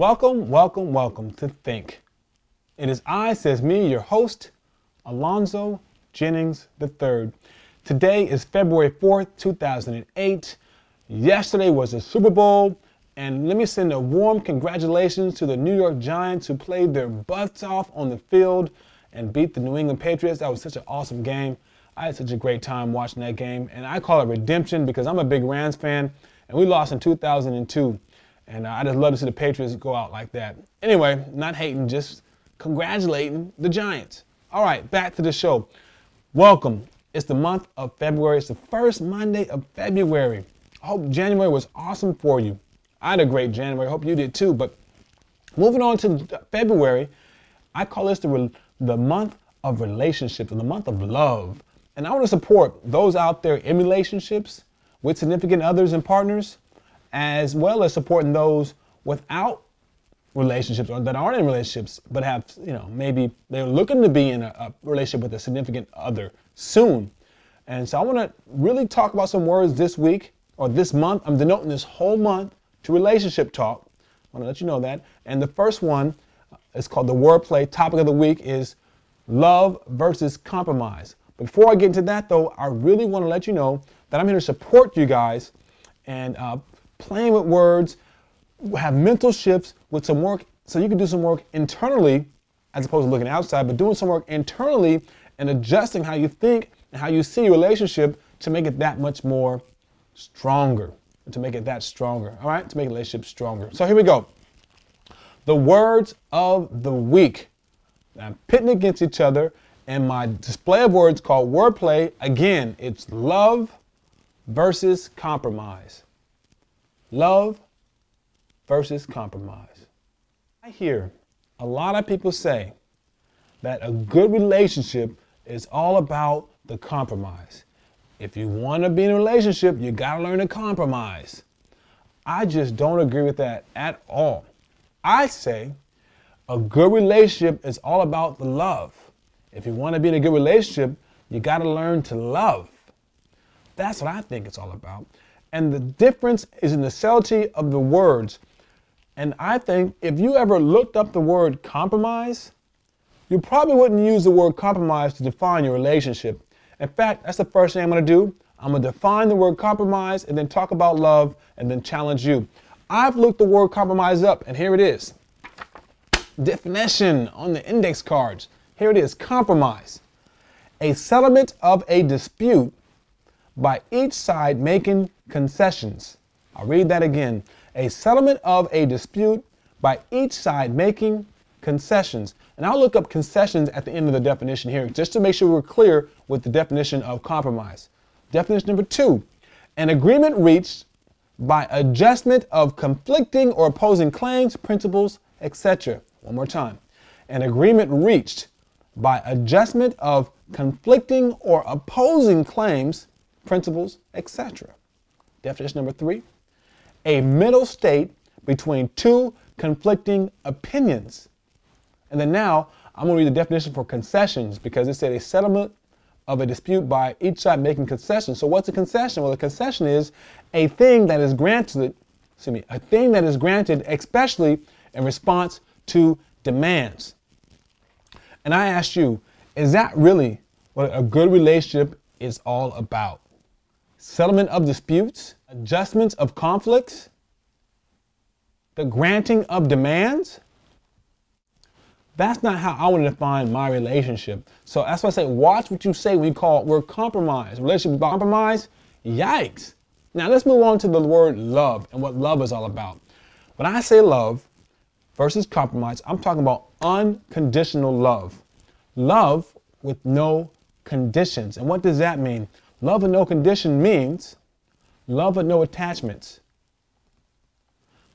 Welcome, welcome, welcome to Think. It is I, says me, your host, Alonzo Jennings III. Today is February 4th, 2008. Yesterday was the Super Bowl, and let me send a warm congratulations to the New York Giants who played their butts off on the field and beat the New England Patriots. That was such an awesome game. I had such a great time watching that game, and I call it redemption because I'm a big Rams fan, and we lost in 2002. And I just love to see the Patriots go out like that. Anyway, not hating, just congratulating the Giants. All right, back to the show. Welcome. It's the month of February. It's the first Monday of February. I hope January was awesome for you. I had a great January. I hope you did too. But moving on to February, I call this the month of relationships, or the month of love. And I want to support those out there in relationships with significant others and partners, as well as supporting those without relationships or that aren't in relationships but have, maybe they're looking to be in a relationship with a significant other soon. And so I want to really talk about some words this week or this month. I'm denoting this whole month to relationship talk. I want to let you know that. And the first one is called the wordplay. Topic of the week is love versus compromise. Before I get into that, though, I really want to let you know that I'm here to support you guys and playing with words, have mental shifts with some work so you can do some work internally as opposed to looking outside, but doing some work internally and adjusting how you think and how you see your relationship to make it that much more stronger, to make it that stronger, all right, to make a relationship stronger. So here we go. The words of the week. I'm pitting against each other, and my display of words called wordplay, again, it's love versus compromise. Love versus compromise. I hear a lot of people say that a good relationship is all about the compromise. If you want to be in a relationship, you got to learn to compromise. I just don't agree with that at all. I say a good relationship is all about the love. If you want to be in a good relationship, you got to learn to love. That's what I think it's all about. And the difference is in the subtlety of the words. And I think if you ever looked up the word compromise, you probably wouldn't use the word compromise to define your relationship. In fact, that's the first thing I'm going to do. I'm going to define the word compromise and then talk about love and then challenge you. I've looked the word compromise up, and here it is. Definition on the index cards. Here it is. Compromise. A settlement of a dispute by each side making concessions. I'll read that again. A settlement of a dispute by each side making concessions. And I'll look up concessions at the end of the definition here, just to make sure we're clear with the definition of compromise. Definition number 2, an agreement reached by adjustment of conflicting or opposing claims, principles, etc. One more time. An agreement reached by adjustment of conflicting or opposing claims, principles, etc. Definition number 3, a middle state between two conflicting opinions. And then now I'm going to read the definition for concessions, because it said a settlement of a dispute by each side making concessions. So what's a concession? Well, a concession is a thing that is granted, especially in response to demands. And I asked you, is that really what a good relationship is all about? Settlement of disputes, adjustments of conflicts, the granting of demands? That's not how I want to define my relationship. So that's why I say, watch what you say when you call word compromise. Relationship about compromise? Yikes. Now let's move on to the word love and what love is all about. When I say love versus compromise, I'm talking about unconditional love. Love with no conditions. And what does that mean? Love with no condition means love with no attachments.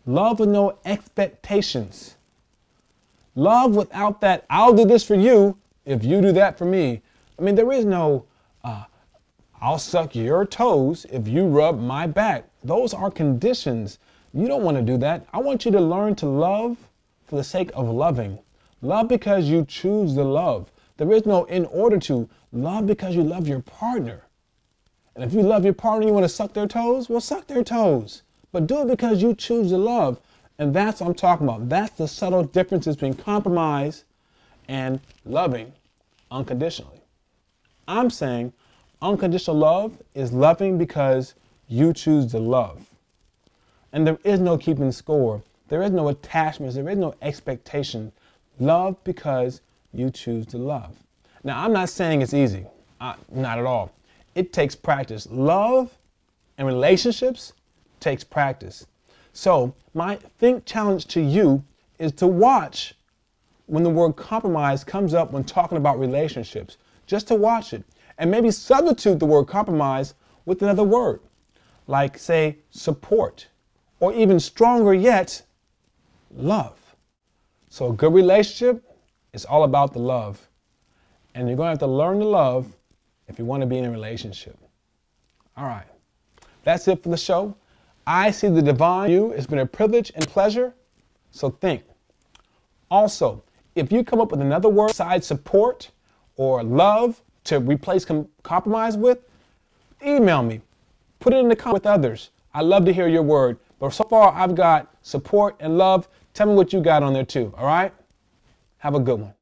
Love with no expectations. Love without that, I'll do this for you if you do that for me. I mean, there is no, I'll suck your toes if you rub my back. Those are conditions. You don't want to do that. I want you to learn to love for the sake of loving. Love because you choose to love. There is no in order to. Love because you love your partner. And if you love your partner and you want to suck their toes, well, suck their toes. But do it because you choose to love. And that's what I'm talking about. That's the subtle differences between compromise and loving unconditionally. I'm saying unconditional love is loving because you choose to love. And there is no keeping score. There is no attachments. There is no expectation. Love because you choose to love. Now, I'm not saying it's easy. Not at all. It takes practice. Love and relationships takes practice. So my think challenge to you is to watch when the word compromise comes up when talking about relationships. Just to watch it. And maybe substitute the word compromise with another word. Like, say, support. Or even stronger yet, love. So a good relationship is all about the love. And you're going to have to learn to love if you want to be in a relationship. All right. That's it for the show. I see the divine in you. It's been a privilege and pleasure. So think. Also, if you come up with another word besides support or love to replace compromise with, email me. Put it in the comments with others. I love to hear your word. But so far, I've got support and love. Tell me what you got on there too, all right? Have a good one.